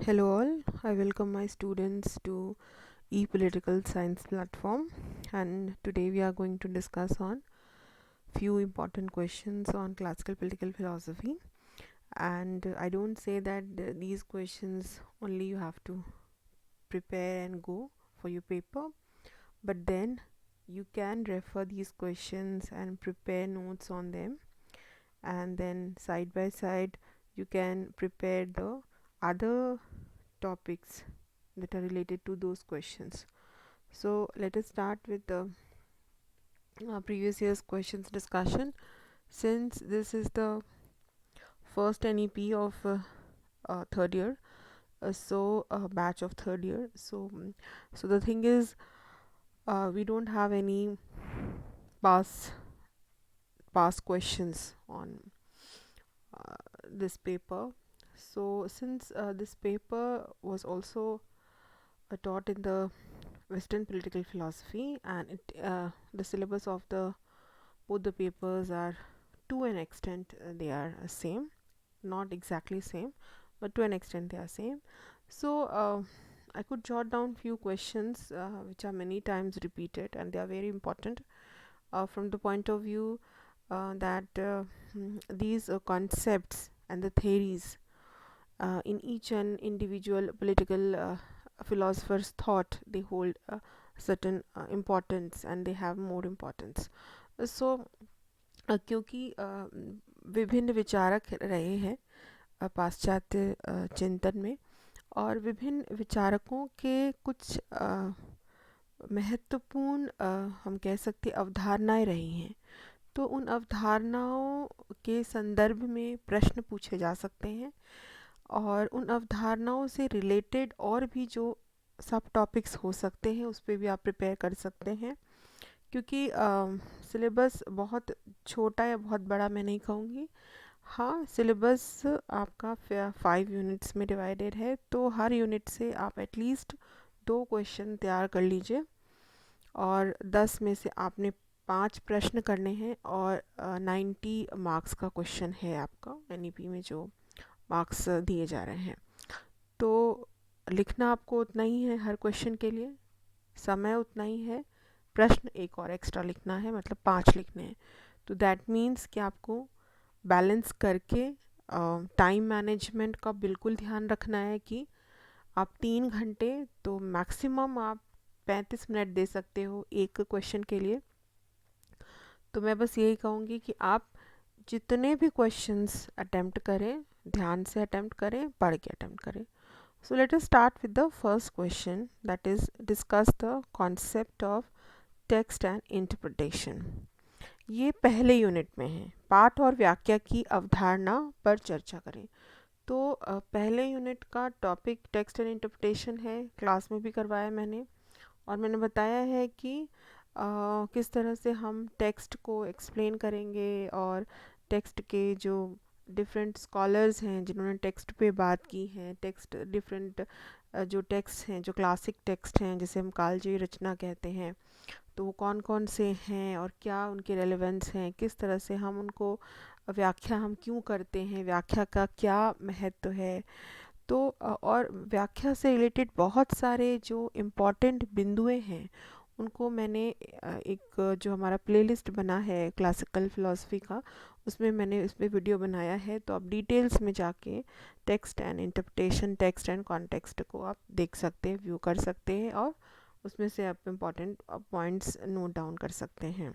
Hello all, I welcome my students to e-political science platform, and today we are going to discuss on few important questions on classical political philosophy. And I don't say that these questions only you have to prepare and go for your paper, but then you can refer these questions and prepare notes on them, and then side by side you can prepare the other topics that are related to those questions. So let us start with the previous year's questions discussion. Since this is the first NEP of third year, batch of third year. So the thing is, we don't have any past past questions on this paper. So since this paper was also taught in the Western political philosophy, and the syllabus of the both the papers are to an extent they are same, not exactly same, but to an extent they are same. So I could jot down few questions which are many times repeated, and they are very important from the point of view that these concepts and the theories in each and individual political philosopher's thought, they hold certain importance, and they have more importance. So क्योंकि विभिन्न विचारक रहे हैं पाश्चात्य चिंतन में, और विभिन्न विचारकों के कुछ महत्वपूर्ण हम कह सकते अवधारणाएं रही हैं। तो उन अवधारणाओं के संदर्भ में प्रश्न पूछे जा सकते हैं, और उन अवधारणाओं से रिलेटेड और भी जो सब टॉपिक्स हो सकते हैं उस पर भी आप प्रिपेयर कर सकते हैं। क्योंकि सिलेबस बहुत छोटा या बहुत बड़ा मैं नहीं कहूँगी। हाँ, सिलेबस आपका 5 यूनिट्स में डिवाइडेड है, तो हर यूनिट से आप एटलीस्ट 2 क्वेश्चन तैयार कर लीजिए, और 10 में से आपने 5 प्रश्न करने हैं, और 90 मार्क्स का क्वेश्चन है आपका एनईपी में जो मार्क्स दिए जा रहे हैं। तो लिखना आपको उतना ही है हर क्वेश्चन के लिए, समय उतना ही है, प्रश्न एक और एक्स्ट्रा लिखना है, मतलब 5 लिखने हैं। तो दैट मीन्स कि आपको बैलेंस करके टाइम मैनेजमेंट का बिल्कुल ध्यान रखना है कि आप 3 घंटे तो मैक्सिमम आप 35 मिनट दे सकते हो एक क्वेश्चन के लिए। तो मैं बस यही कहूँगी कि आप जितने भी क्वेश्चंस अटेम्प्ट करें, ध्यान से अटेम्प्ट करें, पढ़ के अटेम्प्ट करें। So let us start with the first question, that is discuss the concept of text and interpretation. ये पहले यूनिट में है, पाठ और व्याख्या की अवधारणा पर चर्चा करें। तो पहले यूनिट का टॉपिक टेक्स्ट एंड इंटरप्रिटेशन है, क्लास में भी करवाया मैंने, और मैंने बताया है कि किस तरह से हम टेक्स्ट को एक्सप्लेन करेंगे, और टेक्स्ट के जो डिफरेंट स्कॉलर्स हैं जिन्होंने टेक्स्ट पे बात की है, टेक्स्ट डिफरेंट जो टेक्स्ट हैं, जो क्लासिक टेक्स्ट हैं जिसे हम कालजयी रचना कहते हैं, तो वो कौन कौन से हैं और क्या उनके रेलेवेंस हैं, किस तरह से हम उनको व्याख्या हम क्यों करते हैं, व्याख्या का क्या महत्व है। तो और व्याख्या से रिलेटेड बहुत सारे जो इम्पॉर्टेंट बिंदुएं हैं उनको मैंने एक जो हमारा प्लेलिस्ट बना है क्लासिकल फ़िलासफ़ी का, उसमें मैंने इस पर वीडियो बनाया है। तो आप डिटेल्स में जाके text and interpretation, text and context को आप देख सकते हैं, व्यू कर सकते हैं, और उसमें से आप इम्पॉर्टेंट पॉइंट्स नोट डाउन कर सकते हैं।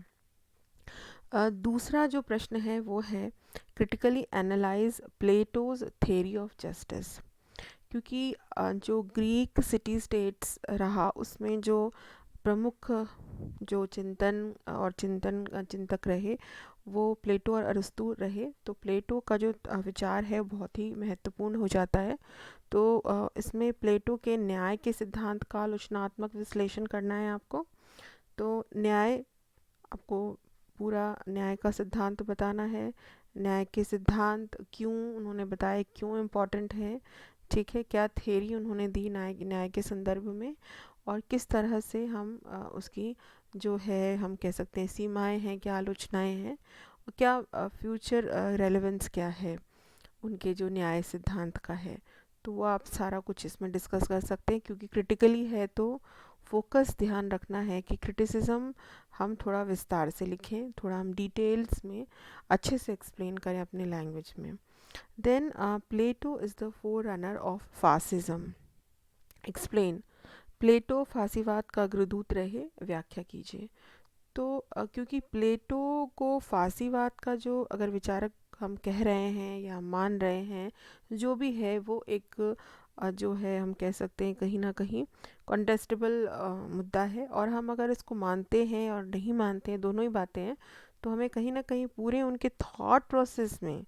दूसरा जो प्रश्न है वो है critically analyse Plato's theory of justice. क्योंकि जो ग्रीक सिटी स्टेट्स रहा उसमें जो प्रमुख जो चिंतन और चिंतक रहे वो प्लेटो और अरस्तु रहे। तो प्लेटो का जो विचार है बहुत ही महत्वपूर्ण हो जाता है। तो इसमें प्लेटो के न्याय के सिद्धांत का आलोचनात्मक विश्लेषण करना है आपको। तो न्याय, आपको पूरा न्याय का सिद्धांत बताना है, न्याय के सिद्धांत क्यों उन्होंने बताए, क्यों इम्पोर्टेंट है, ठीक है, क्या थ्योरी उन्होंने दी न्याय के संदर्भ में, और किस तरह से हम उसकी जो है हम कह सकते हैं सीमाएं हैं, क्या आलोचनाएं हैं, और क्या फ्यूचर रेलेवेंस क्या है उनके जो न्याय सिद्धांत का है। तो वो आप सारा कुछ इसमें डिस्कस कर सकते हैं, क्योंकि क्रिटिकली है तो फोकस ध्यान रखना है कि क्रिटिसिज्म हम थोड़ा विस्तार से लिखें, थोड़ा हम डिटेल्स में अच्छे से एक्सप्लेन करें अपने लैंग्वेज में। Then Plato is the forerunner of fascism. Explain. Plato फासीवाद का अग्रदूत रहे, व्याख्या कीजिए। तो क्योंकि प्लेटो को फासीवाद का जो अगर विचारक हम कह रहे हैं या मान रहे हैं, जो भी है वो एक जो है हम कह सकते हैं कहीं ना कहीं कॉन्टेस्टेबल मुद्दा है, और हम अगर इसको मानते हैं और नहीं मानते हैं, दोनों ही बातें हैं, तो हमें कहीं ना कहीं पूरे उनके थॉट प्रोसेस में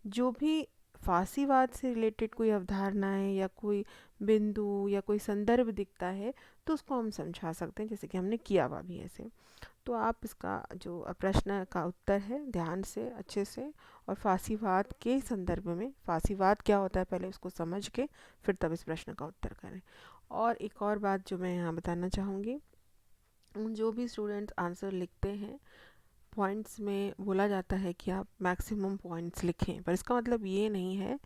जो भी फासीवाद से रिलेटेड कोई अवधारणाएं या कोई बिंदु या कोई संदर्भ दिखता है, तो उसको हम समझा सकते हैं, जैसे कि हमने किया हुआ भी ऐसे। तो आप इसका जो प्रश्न का उत्तर है ध्यान से अच्छे से और फासीवाद के संदर्भ में, फासीवाद क्या होता है पहले उसको समझ के फिर तब इस प्रश्न का उत्तर करें। और एक और बात जो मैं यहाँ बताना चाहूँगी, जो भी स्टूडेंट्स आंसर लिखते हैं, पॉइंट्स में बोला जाता है कि आप मैक्सिमम पॉइंट्स लिखें, पर इसका मतलब ये नहीं है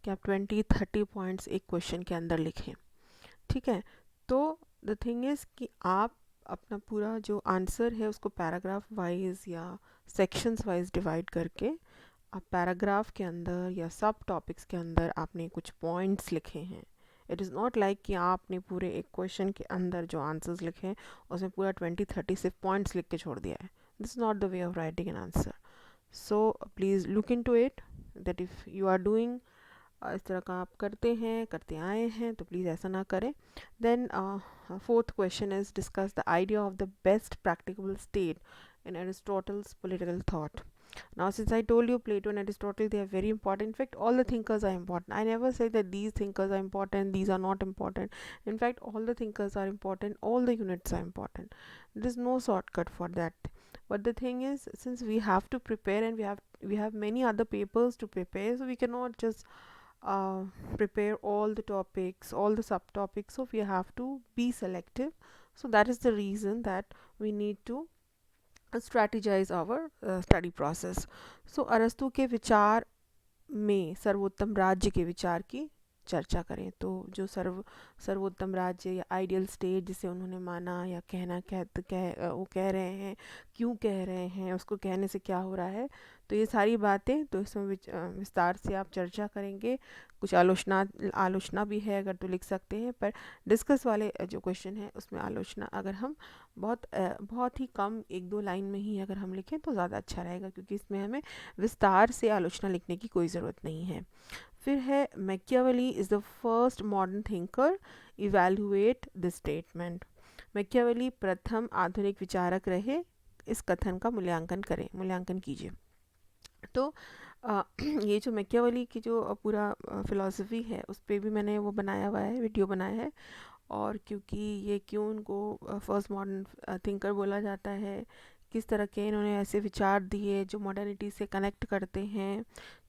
कि आप 20-30 पॉइंट्स एक क्वेश्चन के अंदर लिखें। ठीक है, तो द थिंग इज़ कि आप अपना पूरा जो आंसर है उसको पैराग्राफ वाइज या सेक्शंस वाइज डिवाइड करके आप पैराग्राफ के अंदर या सब टॉपिक्स के अंदर आपने कुछ पॉइंट्स लिखे हैं। इट इज़ नॉट लाइक कि आपने पूरे एक क्वेश्चन के अंदर जो आंसर्स लिखे हैं उसमें पूरा 20-30 सिर्फ पॉइंट्स लिख के छोड़ दिया है। This is not the way of writing an answer. So please look into it that if you are doing इस तरह का आप करते आए हैं तो प्लीज़ ऐसा ना करें। Then fourth question is discuss the idea of the best practical state in Aristotle's political thought. Now, since I told you Plato and Aristotle, they are very important. In fact, all the thinkers are important. I never say that these thinkers are important, these are not important. In fact, all the thinkers are important, all the units are important. There is no shortcut for that. But the thing is, since we have to prepare and we have many other papers to prepare, so we cannot just uh, prepare all the topics, all the subtopics. So we have to be selective. So that is the reason that we need to strategize our study process. So अरस्तु के विचार में सर्वोत्तम राज्य के विचार की चर्चा करें। तो जो सर्वोत्तम राज्य या आइडियल स्टेट जिसे उन्होंने माना या वो कह रहे हैं, क्यों कह रहे हैं, उसको कहने से क्या हो रहा है, तो ये सारी बातें तो इसमें विस्तार से आप चर्चा करेंगे। कुछ आलोचना भी है अगर तो लिख सकते हैं, पर डिस्कस वाले जो क्वेश्चन है उसमें आलोचना अगर हम बहुत ही कम 1-2 लाइन में ही अगर हम लिखें तो ज़्यादा अच्छा रहेगा, क्योंकि इसमें हमें विस्तार से आलोचना लिखने की कोई ज़रूरत नहीं है। फिर है Machiavelli is the first modern thinker, evaluate the statement. Machiavelli प्रथम आधुनिक विचारक रहे, इस कथन का मूल्यांकन कीजिए। तो ये जो मैकियावेली की जो पूरा फ़िलॉसफ़ी है उस पे भी मैंने वो बनाया हुआ है, वीडियो बनाया है। और क्योंकि ये क्यों उनको फर्स्ट मॉडर्न थिंकर बोला जाता है, किस तरह के इन्होंने ऐसे विचार दिए जो मॉडर्निटी से कनेक्ट करते हैं,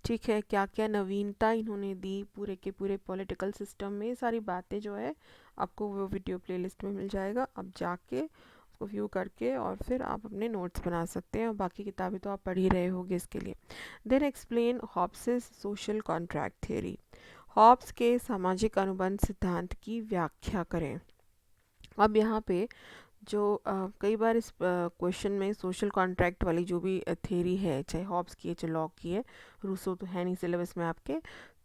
ठीक है, क्या क्या नवीनता इन्होंने दी पूरे के पूरे पॉलिटिकल सिस्टम में, सारी बातें जो है आपको वो वीडियो प्लेलिस्ट में मिल जाएगा। आप जाके उसको व्यू करके और फिर आप अपने नोट्स बना सकते हैं, और बाकी किताबें तो आप पढ़ ही रहे होगे इसके लिए। Then explain Hobbes's social contract theory. Hobbes के सामाजिक अनुबंध सिद्धांत की व्याख्या करें। अब यहाँ पे जो कई बार इस क्वेश्चन में सोशल कॉन्ट्रैक्ट वाली जो भी थ्योरी है, चाहे हॉब्स की है चाहे लॉक की है, रूसो तो है नहीं सिलेबस में आपके,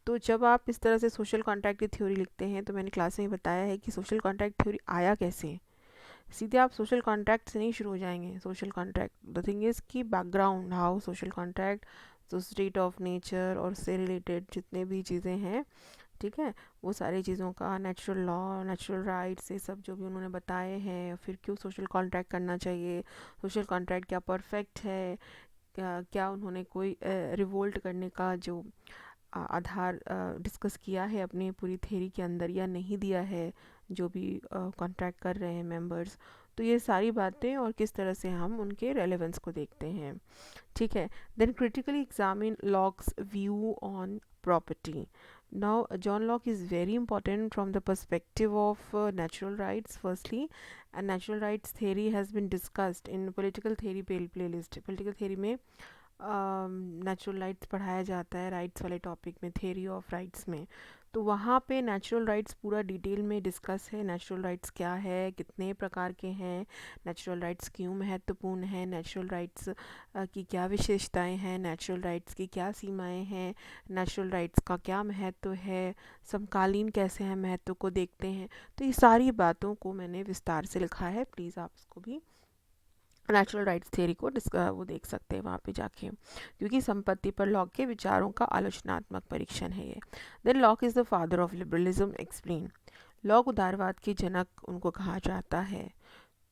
तो जब आप इस तरह से सोशल कॉन्ट्रैक्ट की थ्योरी लिखते हैं तो मैंने क्लास में बताया है कि सोशल कॉन्ट्रैक्ट थ्योरी आया कैसे। सीधे आप सोशल कॉन्ट्रैक्ट से नहीं शुरू हो जाएंगे। Social contract the thing is कि बैकग्राउंड हाउ सोशल कॉन्ट्रैक्ट, तो स्टेट ऑफ नेचर और उससे रिलेटेड जितने भी चीज़ें हैं, ठीक है, वो सारी चीज़ों का, नेचुरल लॉ, नेचुरल राइट्स, ये सब जो भी उन्होंने बताए हैं, फिर क्यों सोशल कॉन्ट्रैक्ट करना चाहिए, सोशल कॉन्ट्रैक्ट क्या परफेक्ट है, क्या उन्होंने कोई रिवोल्ट करने का जो आधार डिस्कस किया है अपने पूरी थ्योरी के अंदर या नहीं दिया है जो भी कॉन्ट्रैक्ट कर रहे हैं मेंबर्स। तो ये सारी बातें और किस तरह से हम उनके रेलेवेंस को देखते हैं, ठीक है। Then critically examine Locke's view on property. Now, John Locke is very important from the perspective of natural rights, firstly, and natural rights theory has been discussed in political theory playlist. Political theory में natural rights पढ़ाया जाता है rights वाले topic में, theory of rights में। तो वहाँ पे नेचुरल राइट्स पूरा डिटेल में डिस्कस है। नेचुरल राइट्स क्या है, कितने प्रकार के हैं, नेचुरल राइट्स क्यों महत्वपूर्ण है, नेचुरल राइट्स की क्या विशेषताएं हैं, नेचुरल राइट्स की क्या सीमाएं हैं, नेचुरल राइट्स का क्या महत्व है, समकालीन कैसे हैं महत्व को देखते हैं। तो ये सारी बातों को मैंने विस्तार से लिखा है, प्लीज़ आप इसको भी नेचुरल राइट्स थियरी को वो देख सकते हैं वहाँ पे जाके, क्योंकि संपत्ति पर लॉक के विचारों का आलोचनात्मक परीक्षण है ये। Then Locke is the father of liberalism explain. Locke उदारवाद के जनक उनको कहा जाता है।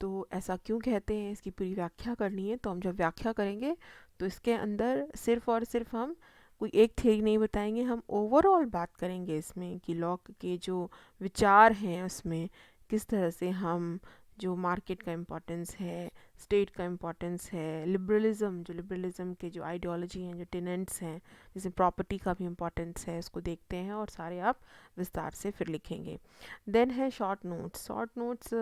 तो ऐसा क्यों कहते हैं, इसकी पूरी व्याख्या करनी है। तो हम जब व्याख्या करेंगे तो इसके अंदर सिर्फ और सिर्फ हम कोई एक थियरी नहीं बताएंगे, हम ओवरऑल बात करेंगे इसमें कि लॉक के जो विचार हैं उसमें किस तरह से हम जो मार्केट का इम्पोर्टेंस है, स्टेट का इम्पोर्टेंस है, लिबरलिज्म, जो लिबरलिज्म के जो आइडियोलॉजी हैं, जो टेनेंट्स हैं, जैसे प्रॉपर्टी का भी इम्पोर्टेंस है, उसको देखते हैं और सारे आप विस्तार से फिर लिखेंगे। देन है शॉर्ट नोट्स। शॉर्ट नोट्स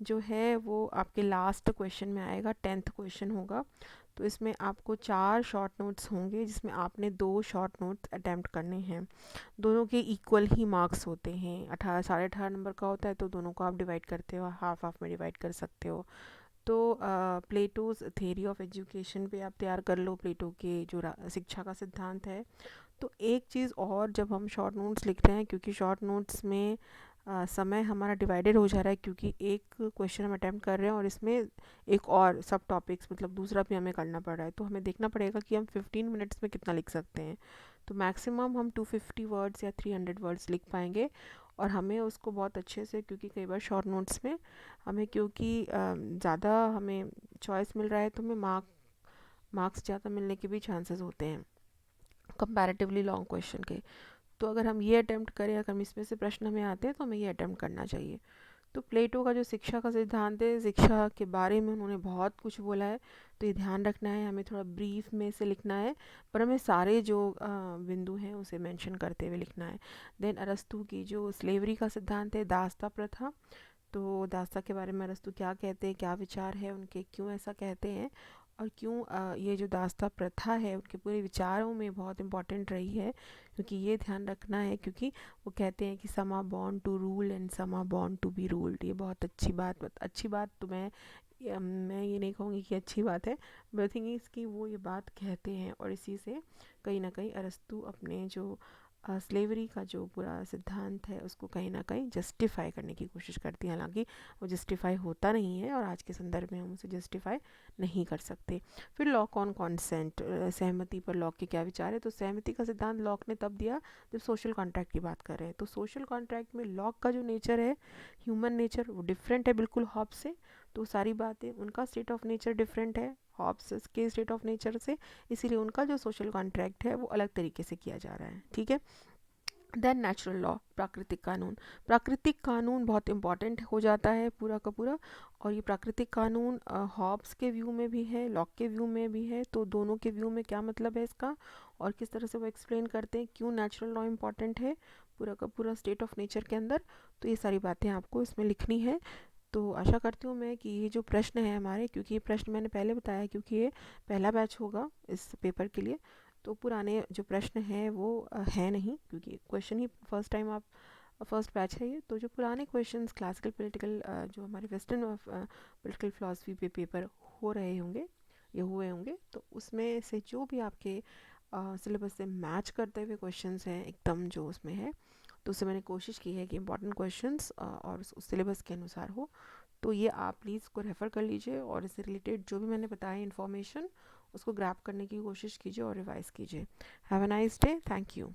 जो है वो आपके लास्ट क्वेश्चन में आएगा, 10th क्वेश्चन होगा। तो इसमें आपको 4 शॉर्ट नोट्स होंगे जिसमें आपने 2 शॉर्ट नोट्स अटैम्प्ट करने हैं। दोनों के इक्वल ही मार्क्स होते हैं, 18 18.5 नंबर का होता है, तो दोनों को आप डिवाइड करते हो, हाफ हाफ में डिवाइड कर सकते हो। तो प्लेटोज़ थ्योरी ऑफ एजुकेशन पे आप तैयार कर लो, प्लेटो के जो शिक्षा का सिद्धांत है। तो एक चीज़ और, जब हम शॉर्ट नोट्स लिखते हैं, क्योंकि शॉर्ट नोट्स में समय हमारा डिवाइडेड हो जा रहा है, क्योंकि एक क्वेश्चन हम अटैम्प्ट कर रहे हैं और इसमें एक और सब टॉपिक्स मतलब दूसरा भी हमें करना पड़ रहा है, तो हमें देखना पड़ेगा कि हम 15 मिनट्स में कितना लिख सकते हैं। तो मैक्सिमम हम 250 वर्ड्स या 300 वर्ड्स लिख पाएंगे। और हमें उसको बहुत अच्छे से, क्योंकि कई बार शॉर्ट नोट्स में हमें, क्योंकि ज़्यादा हमें चॉइस मिल रहा है, तो हमें मार्क्स ज़्यादा मिलने के भी चांसेस होते हैं कंपैरेटिवली लॉन्ग क्वेश्चन के। तो अगर हम ये अटैम्प्ट करें, अगर हम इसमें से प्रश्न हमें आते हैं तो हमें ये अटैम्प्ट करना चाहिए। तो प्लेटो का जो शिक्षा का सिद्धांत है, शिक्षा के बारे में उन्होंने बहुत कुछ बोला है, तो ये ध्यान रखना है, हमें थोड़ा ब्रीफ में से लिखना है, पर हमें सारे जो बिंदु हैं उसे मेंशन करते हुए लिखना है। देन अरस्तु की जो स्लेवरी का सिद्धांत है, दासता प्रथा, तो दासता के बारे में अरस्तु क्या कहते हैं, क्या विचार है उनके, क्यों ऐसा कहते हैं, और क्यों ये जो दासता प्रथा है उनके पूरे विचारों में बहुत इम्पॉर्टेंट रही है। क्योंकि ये ध्यान रखना है, क्योंकि वो कहते हैं कि some are born to rule and some are born to be ruled. ये बहुत अच्छी बात तो मैं ये नहीं कहूँगी कि अच्छी बात है, बट थिंग इज़ कि वो ये बात कहते हैं, और इसी से कहीं ना कहीं अरस्तु अपने जो स्लेवरी का जो पूरा सिद्धांत है उसको कहीं ना कहीं जस्टिफाई करने की कोशिश करती है। हालांकि वो जस्टिफाई होता नहीं है, और आज के संदर्भ में हम उसे जस्टिफाई नहीं कर सकते। फिर लॉक ऑन कॉन्सेंट, सहमति पर लॉक के क्या विचार है। तो सहमति का सिद्धांत लॉक ने तब दिया जब सोशल कॉन्ट्रैक्ट की बात कर रहे हैं। तो सोशल कॉन्ट्रैक्ट में लॉक का जो नेचर है, ह्यूमन नेचर, वो डिफरेंट है बिल्कुल हॉब्स से। तो सारी बातें, उनका स्टेट ऑफ नेचर डिफरेंट है हॉब्स के स्टेट ऑफ नेचर से, इसीलिए उनका जो सोशल कॉन्ट्रैक्ट है वो अलग तरीके से किया जा रहा है। ठीक है। देन नेचुरल लॉ, प्राकृतिक कानून। प्राकृतिक कानून बहुत इंपॉर्टेंट हो जाता है पूरा का पूरा, और ये प्राकृतिक कानून हॉब्स के व्यू में भी है, लॉक के व्यू में भी है। तो दोनों के व्यू में क्या मतलब है इसका, और किस तरह से वो एक्सप्लेन करते हैं क्यों नेचुरल लॉ इम्पॉर्टेंट है पूरा का पूरा स्टेट ऑफ नेचर के अंदर। तो ये सारी बातें आपको इसमें लिखनी है। तो आशा करती हूँ मैं कि ये जो प्रश्न है हमारे, क्योंकि ये प्रश्न मैंने पहले बताया, क्योंकि ये पहला बैच होगा इस पेपर के लिए, तो पुराने जो प्रश्न हैं वो है नहीं, क्योंकि क्वेश्चन ही फर्स्ट टाइम आप फर्स्ट बैच है ये। तो जो पुराने क्वेश्चंस क्लासिकल पॉलिटिकल जो हमारे वेस्टर्न पॉलिटिकल फिलॉसफी पे पेपर हो रहे होंगे या हुए होंगे, तो उसमें से जो भी आपके सिलेबस से मैच करते हुए क्वेश्चंस हैं एकदम जो उसमें है, तो उससे मैंने कोशिश की है कि इंपॉर्टेंट क्वेश्चंस और उस सिलेबस के अनुसार हो। तो ये आप प्लीज़ को रेफ़र कर लीजिए, और इससे रिलेटेड जो भी मैंने बताया इन्फॉर्मेशन उसको ग्रैब करने की कोशिश कीजिए और रिवाइज़ कीजिए। Have a nice day, thank you.